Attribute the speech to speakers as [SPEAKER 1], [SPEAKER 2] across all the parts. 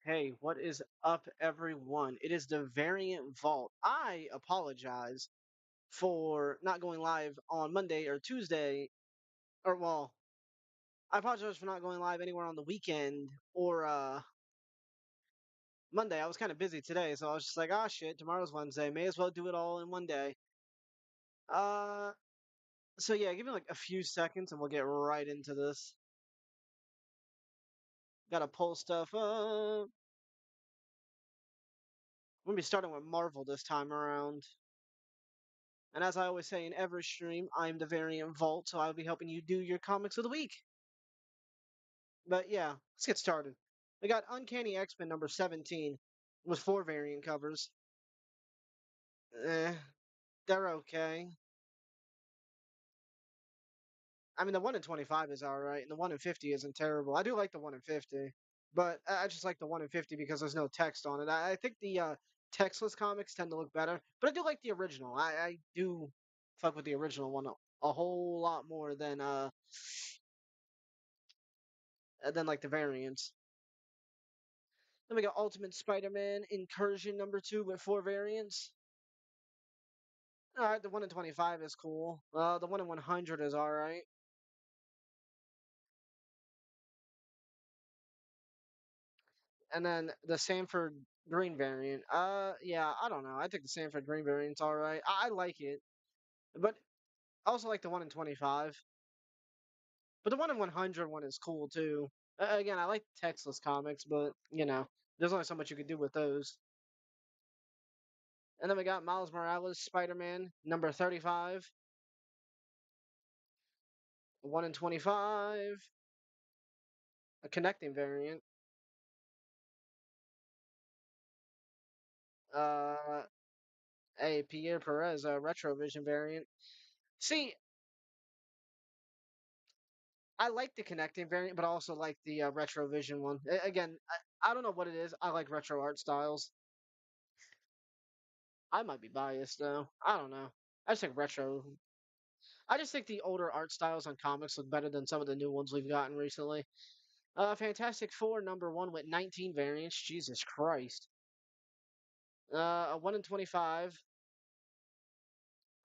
[SPEAKER 1] Hey, what is up, everyone? It is the Variant Vault. I apologize for not going live on Monday or Tuesday, or well, I apologize for not going live anywhere on the weekend or Monday. I was kind of busy today, so I was just like, ah, shit, tomorrow's Wednesday. May as well do it all in one day. Uh, so yeah, give me like a few seconds and we'll get right into this. Gotta pull stuff up. We're gonna be starting with Marvel this time around. And as I always say in every stream, I'm the Variant Vault, so I'll be helping you do your comics of the week. But yeah, let's get started. We got Uncanny X-Men number 17 with 4 variant covers. Eh, they're okay. I mean, the 1 in 25 is alright, and the 1 in 50 isn't terrible. I do like the 1 in 50, but I just like the 1 in 50 because there's no text on it. I think the textless comics tend to look better, but I do like the original. I do fuck with the original one a whole lot more than like the variants. Then we got Ultimate Spider-Man Incursion number 2 with 4 variants. All right, the 1 in 25 is cool. The 1 in 100 is all right. And then the Sanford Green variant. Yeah, I don't know. I think the Sanford Green variant's all right. I like it, but I also like the 1 in 25. But the 1 in 100 one is cool too. Again, I like textless comics, but there's only so much you can do with those. And then we got Miles Morales Spider-Man number 35, 1 in 25, a connecting variant. Uh, a Pierre Perez Retrovision variant. See, I like the connecting variant, but I also like the Retrovision one. Again, I don't know what it is. I like retro art styles. I might be biased though. I don't know. I just think retro. I just think the older art styles on comics look better than some of the new ones we've gotten recently. Fantastic Four number 1 with 19 variants. Jesus Christ. A 1 in 25,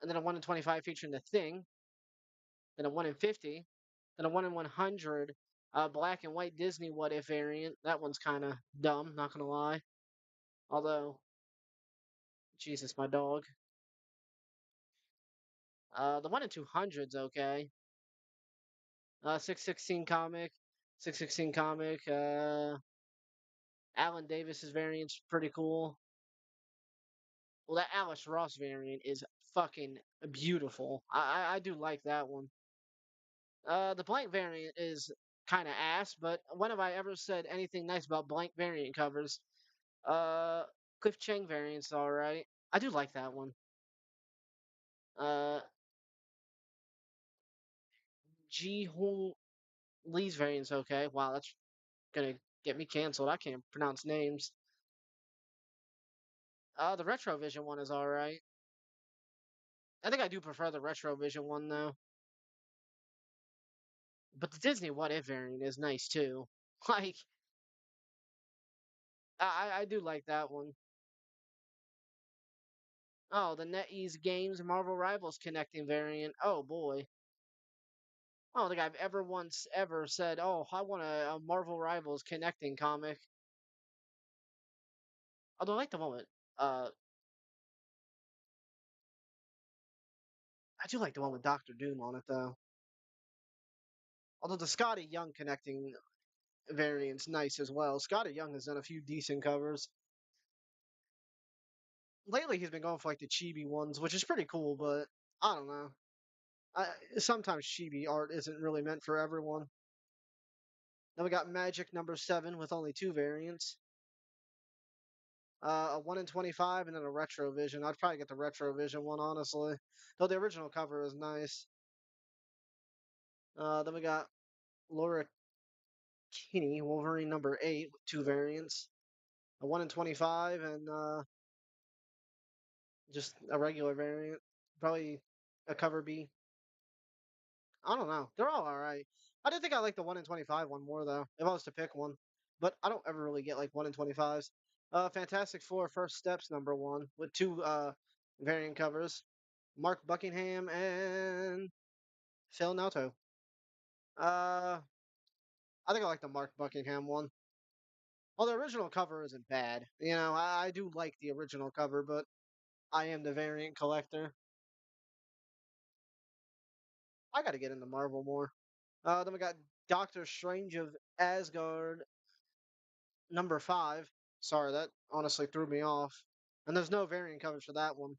[SPEAKER 1] and then a 1 in 25 featuring the Thing, then a 1 in 50, then a 1 in 100 black and white Disney What If variant. That one's kind of dumb, not gonna lie. Although, Jesus, my dog. The 1 in 200's okay. 616 comic. 616 comic. Alan Davis's variant's pretty cool. Well, that Alice Ross variant is fucking beautiful. I do like that one. The blank variant is kind of ass, but when have I ever said anything nice about blank variant covers? Uh, Cliff Chang variant's alright. I do like that one. Uh, Ji Hong Lee's variant's okay. Wow, that's gonna get me canceled. I can't pronounce names. The Retrovision one is alright. I think I do prefer the Retrovision one though. But the Disney What If variant is nice too. Like, I do like that one. Oh, the NetEase Games Marvel Rivals connecting variant. Oh boy. I don't think I've ever once ever said, "Oh, I want a Marvel Rivals connecting comic." Although I like the one with, uh, I do like the one with Doctor Doom on it though. Although the Scotty Young connecting variant's nice as well. Scotty Young has done a few decent covers. Lately, he's been going for like the chibi ones, which is pretty cool. But I don't know. I, sometimes chibi art isn't really meant for everyone. Then we got Magic number 7 with only 2 variants. A 1 in 25 and then a Retrovision. I'd probably get the Retrovision one, honestly. Though the original cover is nice. Then we got Laura Kinney, Wolverine number 8 with 2 variants. A 1 in 25 and just a regular variant. Probably a cover B. I don't know. They're all alright. I did think I like the 1 in 25 one more, though, if I was to pick one. but I don't ever really get like 1 in 25s. Fantastic Four First Steps #1 with two variant covers. Mark Buckingham and Phil Nauto. Uh, I think I like the Mark Buckingham one. Well, the original cover isn't bad. You know, I do like the original cover, but I am the variant collector. I got to get into Marvel more. Then we got Doctor Strange of Asgard #5. Sorry, that honestly threw me off. And there's no variant covers for that one.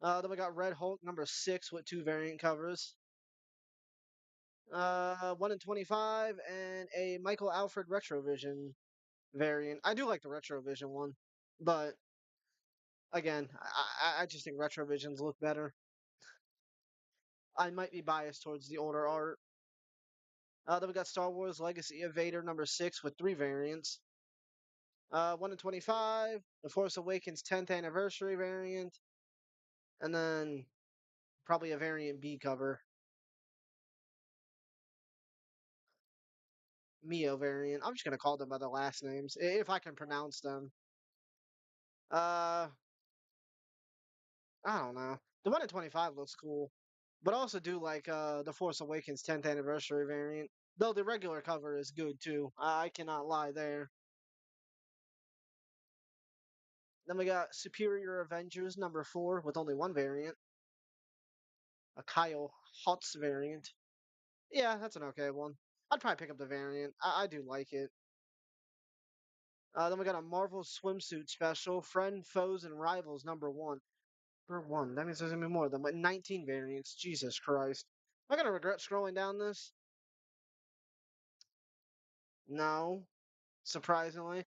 [SPEAKER 1] Then we got Red Hulk #6 with two variant covers. 1 in 25 and a Michael Alfred Retrovision variant. I do like the Retrovision one, but again, I just think Retrovisions look better. I might be biased towards the older art. Then we got Star Wars Legacy of Vader #6 with three variants. 1 in 25, The Force Awakens 10th anniversary variant, and then probably a variant B cover, Mio variant. I'm just gonna call them by their last names if I can pronounce them. Uh, I don't know. The 1 in 25 looks cool, but I also do like the Force Awakens 10th anniversary variant. Though the regular cover is good too. I cannot lie there. Then we got Superior Avengers #4 with only one variant, a Kyle Hotz variant. Yeah, that's an okay one. I'd probably pick up the variant. I do like it. Then we got a Marvel swimsuit special, Friend, Foes, and Rivals #1. #1. That means there's gonna be more than 19 variants. Jesus Christ. Am I gonna regret scrolling down this? No, surprisingly.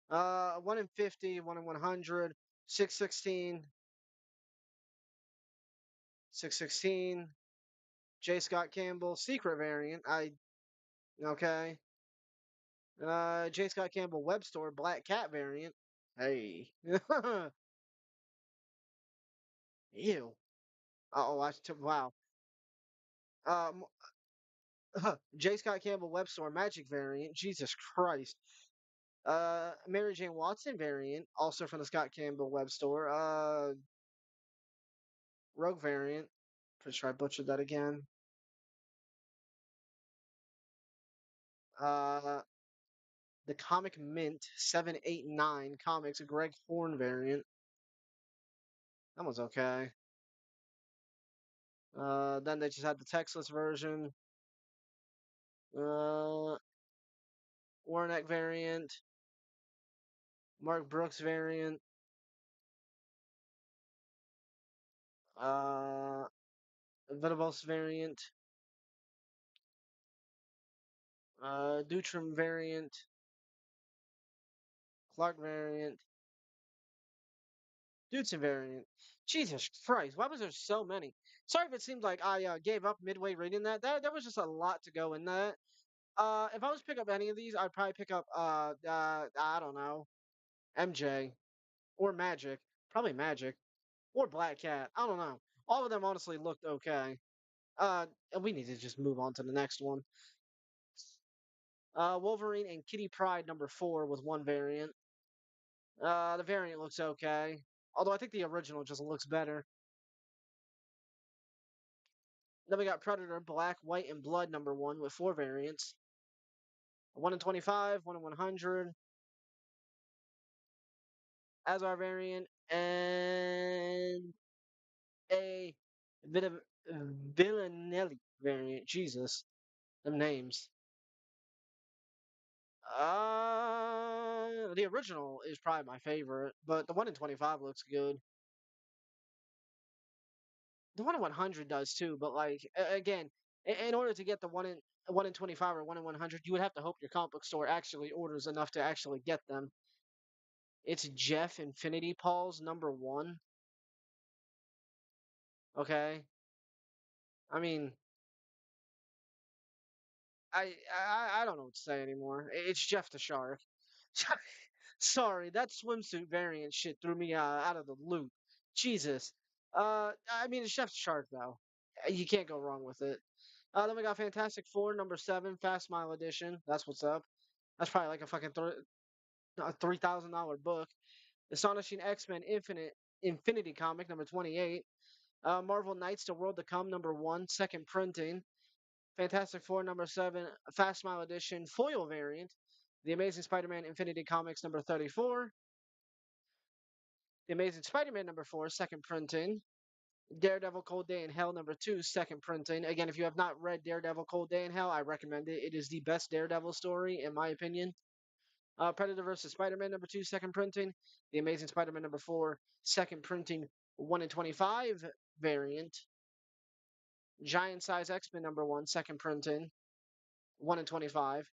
[SPEAKER 1] 1 in 50, 1 in 100, 616, 616. J. Scott Campbell, secret variant. Okay. J. Scott Campbell Web Store, Black Cat variant. Hey. Ew. Oh, wow. Um, J. Scott Campbell Web Store Magic variant. Jesus Christ. Mary Jane Watson variant, also from the Scott Campbell Web Store. Rogue variant. Pretty sure I butchered that again. Uh, the Comic Mint 789 Comics Greg Horn variant. That was okay. Then they just had the textless version. Uh, Warneck variant. Mark Brooks variant. Uh, Venables variant. Dutram variant. Clark variant. Dudson variant. Jesus Christ, why was there so many? Sorry if it seemed like I gave up midway reading that. There was just a lot to go in that. If I was to pick up any of these, I'd probably pick up I don't know, MJ or Magic, probably Magic or Black Cat. I don't know. All of them honestly looked okay. And we need to just move on to the next one. Wolverine and Kitty Pride #4 with one variant. The variant looks okay, although I think the original just looks better. Then we got Predator Black, White, and Blood #1 with four variants. 1 in 25, 1 in 100, Azar variant, and a bit of Villanelli variant. Jesus, them names. The original is probably my favorite, but the 1 in 25 looks good. The 1 in 100 does too, but like again, in order to get the 1 in 25 or 1 in 100, you would have to hope your comic book store actually orders enough to actually get them. It's Jeff Infinity Paul's #1. Okay. I mean, I don't know what to say anymore. It's Jeff the Shark. Sorry, that swimsuit variant shit threw me out of the loop. Jesus. I mean, it's Jeff the Shark though. You can't go wrong with it. Then we got Fantastic Four #7, Fast Mile Edition. That's what's up. That's probably like a fucking a $3,000 book. Astonishing X-Men Infinity comic number 28. Marvel Knights: The World to Come number 1, second printing. Fantastic Four number 7, Fast Smile edition foil variant. The Amazing Spider-Man Infinity Comics number 34. The Amazing Spider-Man number 4, second printing. Daredevil Cold Day in Hell number 2, second printing. Again, if you have not read Daredevil Cold Day in Hell, I recommend it. It is the best Daredevil story, in my opinion. Predator vs. Spider Man number 2, second printing. The Amazing Spider Man number 4, second printing, 1 in 25 variant. Giant Size X Men number 1, second printing, 1 in 25,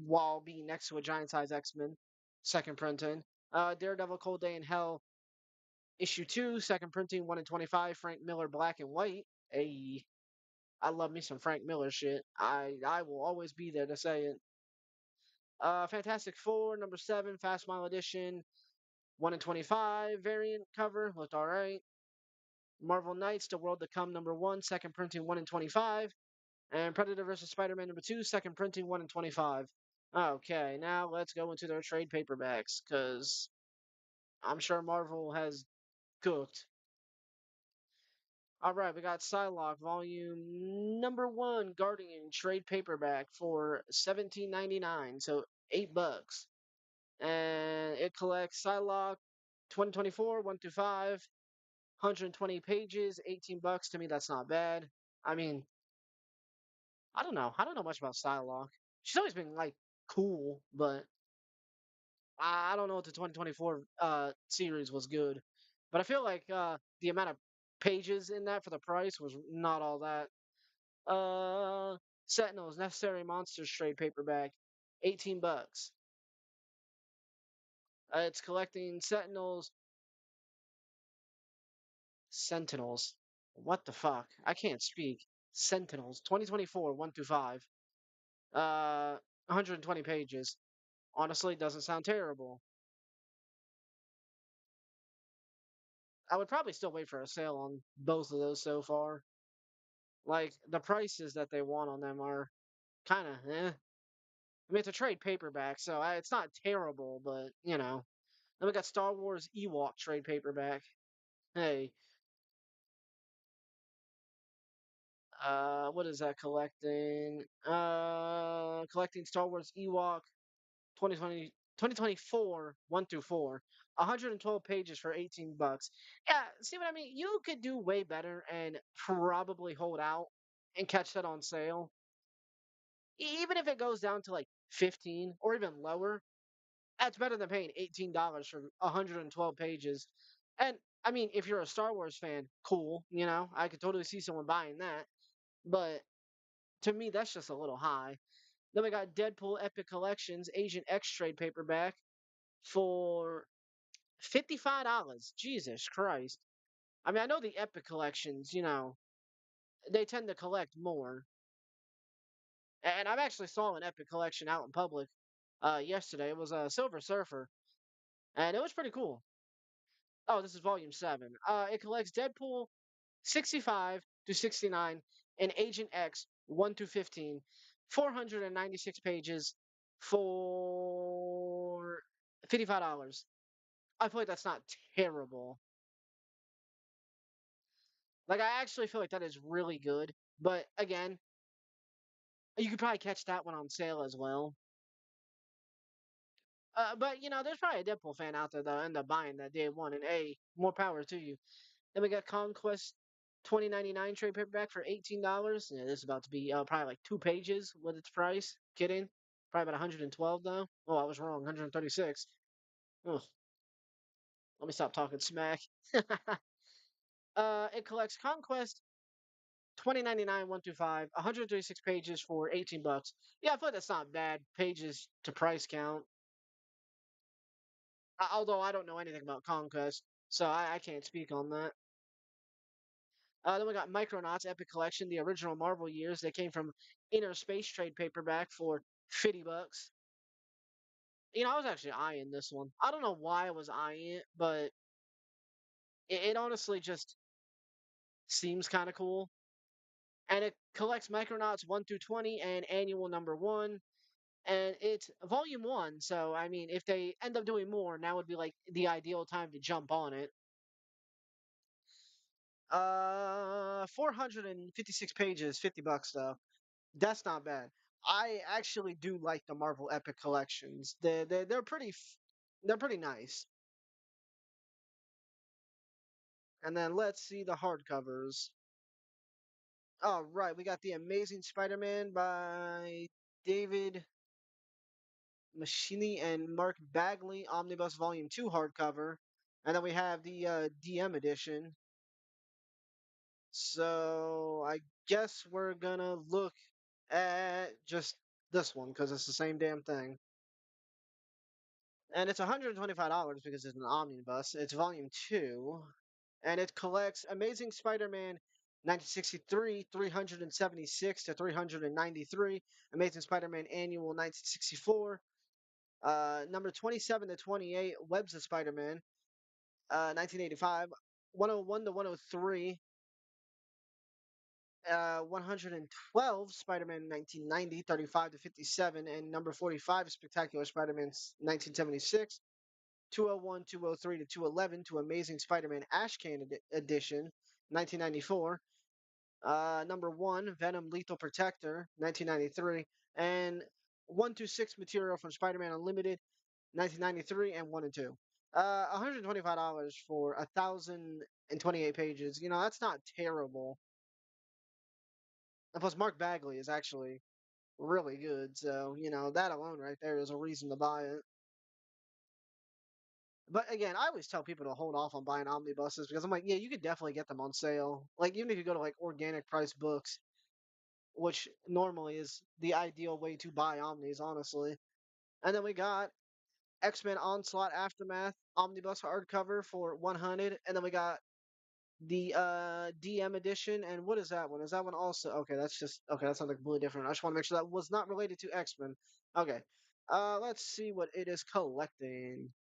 [SPEAKER 1] while being next to a Giant Size X Men, second printing. Daredevil Cold Day in Hell issue 2, second printing, 1 in 25. Frank Miller Black and White. Hey, I love me some Frank Miller shit. I will always be there to say it. Fantastic Four number 7, Fast Mile edition, 1 in 25 variant cover, looked alright. Marvel Knights, The World to Come number 1, second printing, 1 in 25. And Predator vs. Spider Man number 2, second printing, 1 in 25. Okay, now let's go into their trade paperbacks, because I'm sure Marvel has cooked. Alright, we got Psylocke volume number 1 Guardian trade paperback for $17.99, so $8. And it collects Psylocke 2024, 1 through 5, 120 pages, $18. To me, that's not bad. I mean, I don't know. I don't know much about Psylocke. She's always been like cool, but I don't know if the 2024 series was good. But I feel like the amount of pages in that for the price was not all that. Sentinels Necessary Monsters trade paperback, $18. It's collecting Sentinels. What the fuck? I can't speak. Sentinels 2024 1 through 5. 120 pages. Honestly, doesn't sound terrible. I would probably still wait for a sale on both of those so far. Like the prices that they want on them are kind of eh. I mean, it's a trade paperback, so it's not terrible, but you know. Then we got Star Wars Ewok trade paperback. Hey, what is that collecting? Collecting Star Wars Ewok 2020, 2024, 1 through 4. 112 pages for $18. Yeah, see what I mean? You could do way better and probably hold out and catch that on sale. Even if it goes down to like 15 or even lower, that's better than paying $18 for 112 pages. And I mean, if you're a Star Wars fan, cool, you know, I could totally see someone buying that. But to me, that's just a little high. Then we got Deadpool Epic Collections Agent X trade paperback for $55. Jesus Christ. I mean, I know the Epic collections, you know, they tend to collect more. And I've actually saw an Epic collection out in public yesterday. It was a Silver Surfer, and it was pretty cool. Oh, this is volume 7. It collects Deadpool 65 to 69 and Agent X 1 to 15, 496 pages for $55. I feel like that's not terrible. Like I actually feel like that is really good. But again, you could probably catch that one on sale as well. But you know, there's probably a Deadpool fan out there that'll end up buying that day one, and hey, more power to you. Then we got Conquest 2099 trade paperback for $18. Yeah, this is about to be probably like 2 pages with its price. Kidding. Probably about 112 though. Oh, I was wrong. 136. Oh, let me stop talking smack. It collects Conquest 2099 1 through 5, 136 pages for $18. Yeah, I feel like that's not bad pages to price count. Although I don't know anything about Conquest, so I can't speak on that. Then we got Micronauts Epic Collection, the original Marvel years. They came from Inner Space trade paperback for $50. You know, I was actually eyeing this one. I don't know why I was eyeing it, but it honestly just seems kind of cool. And it collects Micronauts 1 through 20 and annual number 1. and it's volume one. So I mean, if they end up doing more, now would be like the ideal time to jump on it. 456 pages, $50 though. That's not bad. I actually do like the Marvel Epic collections. They're pretty they're pretty nice. And then let's see the hardcovers. All right, we got the Amazing Spider-Man by David Machini and Mark Bagley, Omnibus Volume 2 hardcover. And then we have the DM edition. So I guess we're gonna look at just this one because it's the same damn thing. And it's $125 because it's an omnibus. It's volume 2. And it collects Amazing Spider-Man 1963, 376 to 393, Amazing Spider-Man Annual 1964, number 27 to 28, Webs of Spider-Man 1985, 101 to 103, 112 Spider-Man 1990, 35 to 57, and number 45 Spectacular Spider-Man 1976, 201, 203 to 211 to Amazing Spider-Man Ash Can Edition 1994, number 1 Venom Lethal Protector 1993, and 126 material from Spider-Man Unlimited 1993 and 1 and 2. $125 for 1,028 pages. You know, that's not terrible. And plus, Mark Bagley is actually really good. So, you know, that alone right there is a reason to buy it. But again, I always tell people to hold off on buying omnibuses because I'm like, yeah, you could definitely get them on sale. Like, even if you go to like organic price books, which normally is the ideal way to buy omnis, honestly. And then we got X-Men Onslaught Aftermath omnibus hardcover for 100, and then we got the DM edition. And what is that one? Is that one also okay? That's just okay. That's something completely different. I just want to make sure that was not related to X-Men. Okay. Let's see what it is collecting.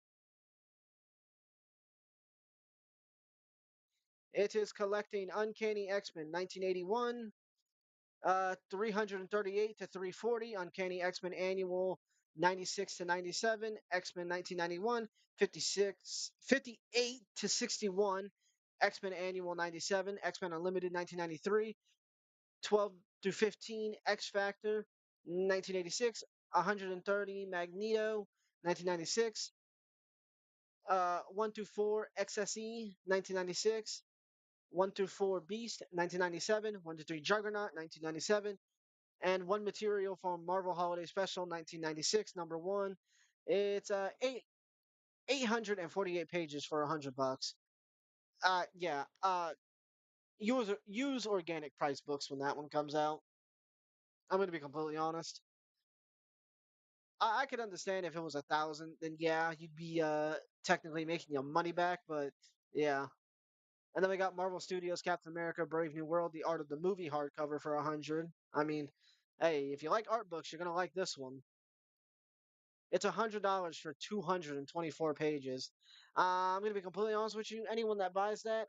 [SPEAKER 1] It is collecting Uncanny X-Men 1981, 338 to 340, Uncanny X-Men Annual 96 to 97, X-Men 1991, 56, 58 to 61, X-Men Annual 97, X-Men Unlimited 1993, 12 through 15, X Factor 1986, 130 Magneto 1996, 1 through 4 XSE 1996, 1 through 4 Beast 1997, 1 to 3 Juggernaut 1997, and one material from Marvel Holiday Special 1996, number 1. It's 848 pages for $100. Yeah. Use organic price books when that one comes out. I'm gonna be completely honest. I could understand if it was 1,000, then yeah, you'd be technically making your money back, but yeah. And then we got Marvel Studios Captain America Brave New World, The Art of the Movie hardcover for 100. I mean, hey, if you like art books, you're gonna like this one. It's $100 for 224 pages. I'm gonna be completely honest with you. Anyone that buys that,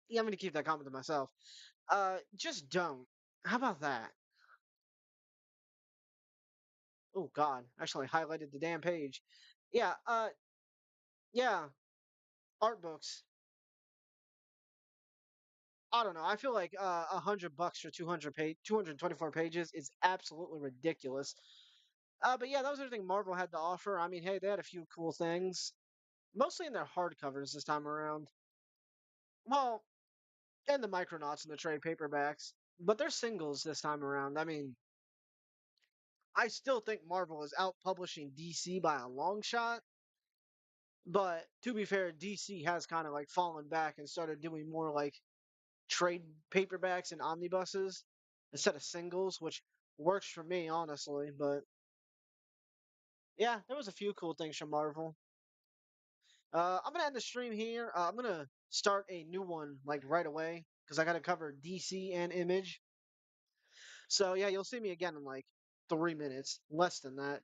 [SPEAKER 1] yeah, I'm gonna keep that comment to myself. Just don't. How about that? Oh God, actually highlighted the damn page. Yeah, yeah, art books. I don't know. I feel like $100 for 224 pages is absolutely ridiculous. But yeah, that was everything Marvel had to offer. I mean, hey, they had a few cool things, mostly in their hardcovers this time around. Well, and the Micronauts and the trade paperbacks, but they're singles this time around. I mean, I still think Marvel is out publishing DC by a long shot. But to be fair, DC has kind of like fallen back and started doing more like trade paperbacks and omnibuses instead of singles, which works for me, honestly. But yeah, there was a few cool things from Marvel. I'm gonna end the stream here. I'm gonna start a new one like right away because I gotta cover DC and Image. So yeah, you'll see me again in like 3 minutes, less than that.